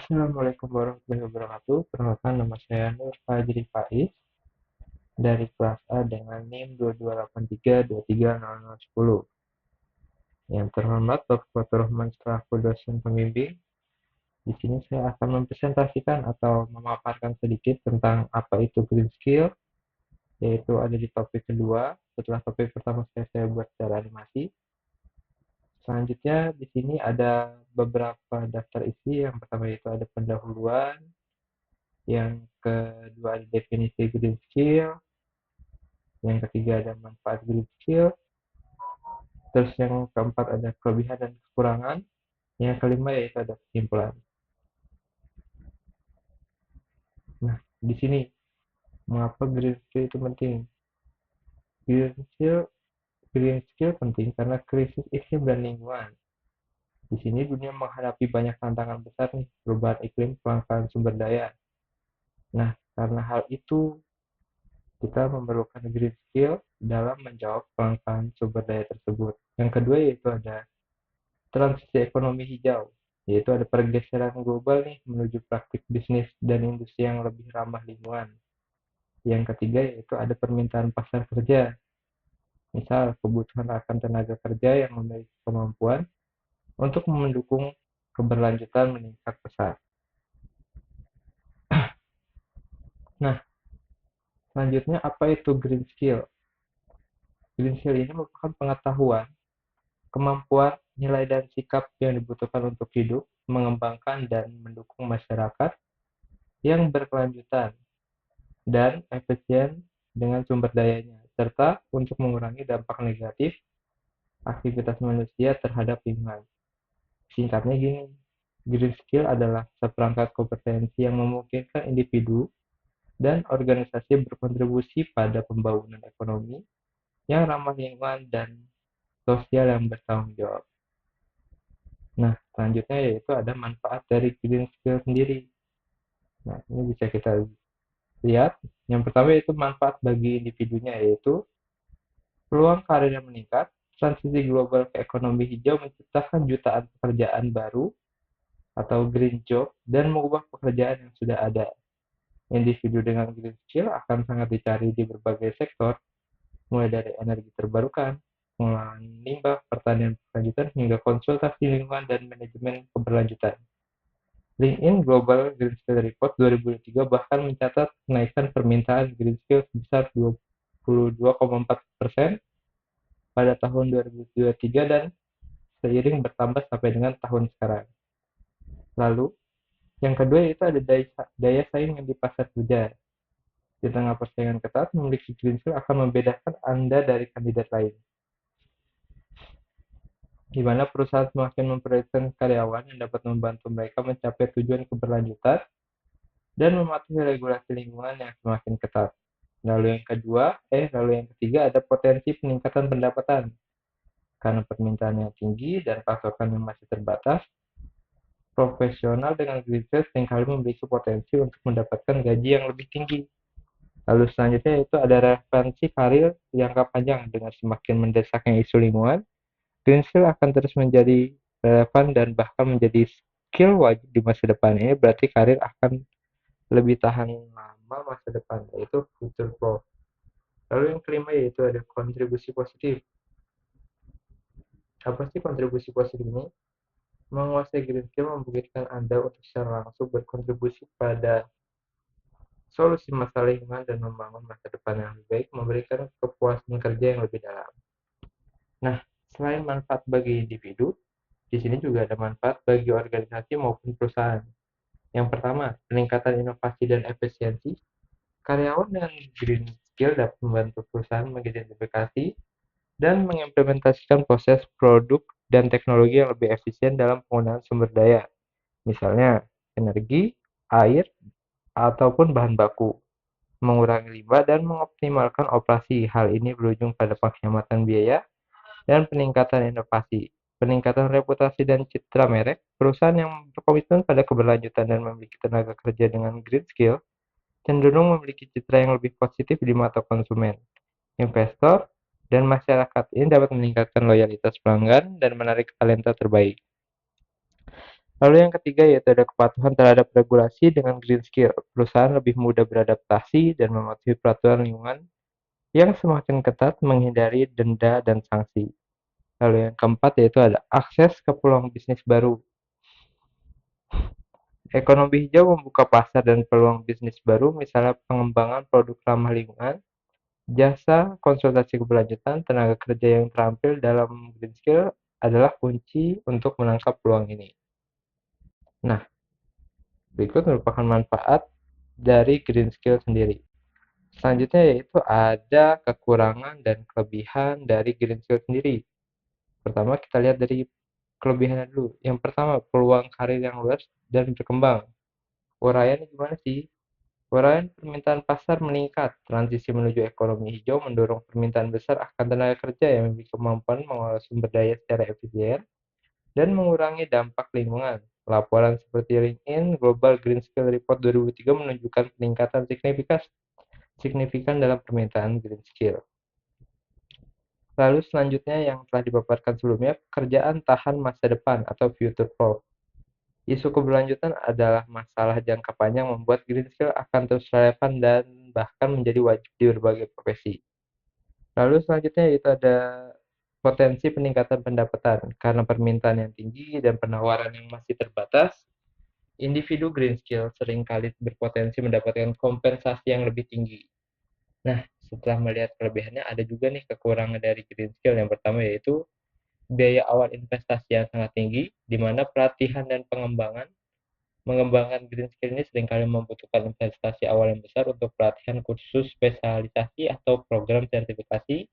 Assalamualaikum warahmatullahi wabarakatuh. Perkenalkan nama saya Nur Fajri Faiz dari kelas A dengan NIM 2283230010. Yang terhormat Dr. Rahman selaku dosen pembimbing. Di sini saya akan mempresentasikan atau memaparkan sedikit tentang apa itu green skill, yaitu ada di topik kedua. Setelah topik pertama saya buat secara animasi. Selanjutnya di sini ada beberapa daftar isi. Yang pertama itu ada pendahuluan, yang kedua ada definisi green skill, yang ketiga ada manfaat green skill, terus yang keempat ada kelebihan dan kekurangan, yang kelima yaitu ada kesimpulan. Nah, di sini mengapa green skill itu penting? Green skill green skill penting karena krisis iklim dan lingkungan. Di sini dunia menghadapi banyak tantangan besar nih, perubahan iklim, kelangkaan sumber daya. Nah, karena hal itu kita memerlukan green skill dalam menjawab kelangkaan sumber daya tersebut. Yang kedua yaitu ada transisi ekonomi hijau, yaitu ada pergeseran global nih menuju praktik bisnis dan industri yang lebih ramah lingkungan. Yang ketiga yaitu ada permintaan pasar kerja, misal kebutuhan akan tenaga kerja yang memiliki kemampuan untuk mendukung keberlanjutan meningkat pesat. Nah, selanjutnya apa itu green skill? Green skill ini merupakan pengetahuan, kemampuan, nilai dan sikap yang dibutuhkan untuk hidup, mengembangkan dan mendukung masyarakat yang berkelanjutan dan efisien dengan sumber dayanya, serta untuk mengurangi dampak negatif aktivitas manusia terhadap lingkungan. Singkatnya gini, green skill adalah seperangkat kompetensi yang memungkinkan individu dan organisasi berkontribusi pada pembangunan ekonomi yang ramah lingkungan dan sosial yang bertanggung jawab. Nah, selanjutnya yaitu ada manfaat dari green skill sendiri. Nah, ini bisa kita lihat. Yang pertama yaitu manfaat bagi individunya, yaitu peluang karir yang meningkat, transisi global ke ekonomi hijau menciptakan jutaan pekerjaan baru atau green job dan mengubah pekerjaan yang sudah ada. Individu dengan green skill akan sangat dicari di berbagai sektor, mulai dari energi terbarukan, pengelolaan limbah, pertanian berkelanjutan, hingga konsultasi lingkungan dan manajemen keberlanjutan. LinkedIn Global Green Skill Report 2023 bahkan mencatat kenaikan permintaan green skill sebesar 22,4% pada tahun 2023 dan seiring bertambah sampai dengan tahun sekarang. Lalu, yang kedua yaitu ada daya saing yang di pasar kerja. Di tengah persaingan ketat, memiliki green skill akan membedakan Anda dari kandidat lain. Di mana perusahaan semakin memprioritaskan karyawan yang dapat membantu mereka mencapai tujuan keberlanjutan dan mematuhi regulasi lingkungan yang semakin ketat. Lalu yang ketiga ada potensi peningkatan pendapatan. Karena permintaan yang tinggi dan pasokan yang masih terbatas, profesional dengan green skill seringkali memiliki potensi untuk mendapatkan gaji yang lebih tinggi. Lalu selanjutnya itu ada referensi karir jangka panjang. Dengan semakin mendesaknya isu lingkungan, green skill akan terus menjadi relevan dan bahkan menjadi skill wajib di masa depan. Ini berarti karir akan lebih tahan lama masa depan, yaitu future proof. Lalu yang kelima yaitu ada kontribusi positif. Apa sih kontribusi positif ini? Menguasai green skill memungkinkan Anda untuk secara langsung berkontribusi pada solusi masalah lingkungan dan membangun masa depan yang lebih baik, memberikan kepuasan kerja yang lebih dalam. Nah, selain manfaat bagi individu, di sini juga ada manfaat bagi organisasi maupun perusahaan. Yang pertama, peningkatan inovasi dan efisiensi. Karyawan dengan green skill dapat membantu perusahaan mengidentifikasi dan mengimplementasikan proses produk dan teknologi yang lebih efisien dalam penggunaan sumber daya, misalnya energi, air, ataupun bahan baku, mengurangi limbah dan mengoptimalkan operasi. Hal ini berujung pada penghematan biaya dan peningkatan inovasi. Peningkatan reputasi dan citra merek. Perusahaan yang berkomitmen pada keberlanjutan dan memiliki tenaga kerja dengan green skill cenderung memiliki citra yang lebih positif di mata konsumen, investor, dan masyarakat. Ini dapat meningkatkan loyalitas pelanggan dan menarik talenta terbaik. Lalu yang ketiga yaitu ada kepatuhan terhadap regulasi dengan green skill. Perusahaan lebih mudah beradaptasi dan mematuhi peraturan lingkungan yang semakin ketat menghindari denda dan sanksi. Lalu yang keempat yaitu ada akses ke peluang bisnis baru. Ekonomi hijau membuka pasar dan peluang bisnis baru, misalnya pengembangan produk ramah lingkungan, jasa konsultasi keberlanjutan, tenaga kerja yang terampil dalam green skill adalah kunci untuk menangkap peluang ini. Nah, berikut merupakan manfaat dari green skill sendiri. Selanjutnya yaitu ada kekurangan dan kelebihan dari green skill sendiri. Pertama kita lihat dari kelebihannya dulu. Yang pertama, peluang karir yang luas dan berkembang. Uraian gimana sih? Uraian permintaan pasar meningkat. Transisi menuju ekonomi hijau mendorong permintaan besar akan tenaga kerja yang memiliki kemampuan mengolah sumber daya secara efisien dan mengurangi dampak lingkungan. Laporan seperti LinkedIn Global Green Skill Report 2003 menunjukkan peningkatan signifikan dalam permintaan green skill. Lalu selanjutnya yang telah dipaparkan sebelumnya, pekerjaan tahan masa depan atau future proof. Isu keberlanjutan adalah masalah jangka panjang membuat green skill akan terus relevan dan bahkan menjadi wajib di berbagai profesi. Lalu selanjutnya yaitu ada potensi peningkatan pendapatan. Karena permintaan yang tinggi dan penawaran yang masih terbatas, individu green skill seringkali berpotensi mendapatkan kompensasi yang lebih tinggi. Nah, setelah melihat kelebihannya, ada juga nih kekurangan dari green skill. Yang pertama yaitu biaya awal investasi yang sangat tinggi, di mana pelatihan dan mengembangkan green skill ini seringkali membutuhkan investasi awal yang besar untuk pelatihan khusus spesialisasi atau program sertifikasi,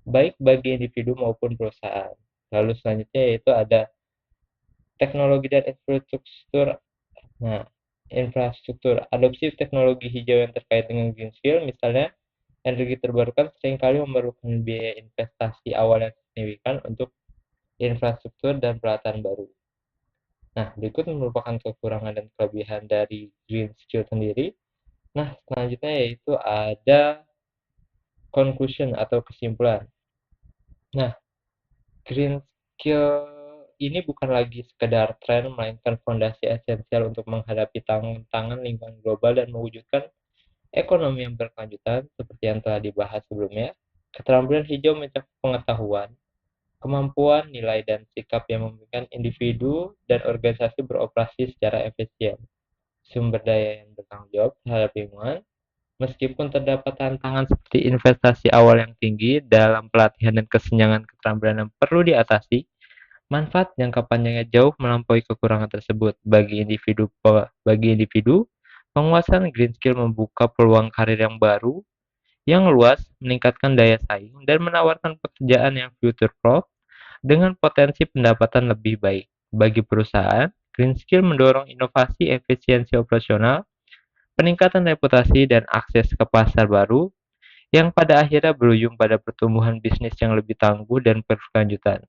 baik bagi individu maupun perusahaan. Lalu selanjutnya yaitu ada teknologi dan infrastruktur. Nah, infrastruktur. Adopsi teknologi hijau yang terkait dengan green skill, misalnya energi terbarukan seringkali memerlukan biaya investasi awal yang signifikan untuk infrastruktur dan peralatan baru. Nah, berikut merupakan kekurangan dan kelebihan dari green skill sendiri. Nah, selanjutnya yaitu ada conclusion atau kesimpulan. Nah, green skill ini bukan lagi sekedar tren, melainkan fondasi esensial untuk menghadapi tantangan lingkungan global dan mewujudkan ekonomi yang berkelanjutan seperti yang telah dibahas sebelumnya. Keterampilan hijau mencakup pengetahuan, kemampuan, nilai, dan sikap yang memungkinkan individu dan organisasi beroperasi secara efisien. Sumber daya yang bertanggung jawab terhadap lingkungan, meskipun terdapat tantangan seperti investasi awal yang tinggi dalam pelatihan dan kesenjangan keterampilan yang perlu diatasi, manfaat jangka panjangnya jauh melampaui kekurangan tersebut. Bagi individu, penguasaan green skill membuka peluang karir yang baru, yang luas, meningkatkan daya saing, dan menawarkan pekerjaan yang future-proof dengan potensi pendapatan lebih baik. Bagi perusahaan, green skill mendorong inovasi, efisiensi operasional, peningkatan reputasi, dan akses ke pasar baru yang pada akhirnya berujung pada pertumbuhan bisnis yang lebih tangguh dan berkelanjutan.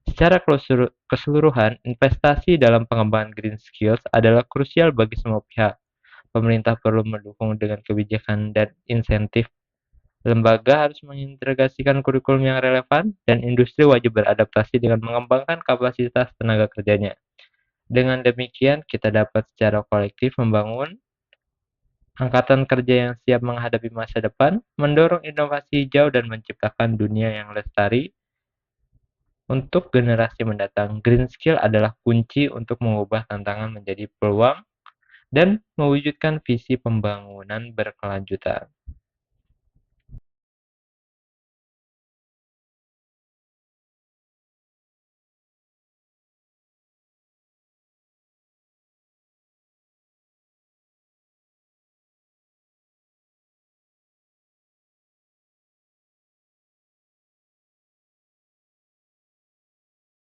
Secara keseluruhan, investasi dalam pengembangan green skills adalah krusial bagi semua pihak. Pemerintah perlu mendukung dengan kebijakan dan insentif. Lembaga harus mengintegrasikan kurikulum yang relevan, dan industri wajib beradaptasi dengan mengembangkan kapasitas tenaga kerjanya. Dengan demikian, kita dapat secara kolektif membangun angkatan kerja yang siap menghadapi masa depan, mendorong inovasi hijau, dan menciptakan dunia yang lestari untuk generasi mendatang. Green skill adalah kunci untuk mengubah tantangan menjadi peluang dan mewujudkan visi pembangunan berkelanjutan.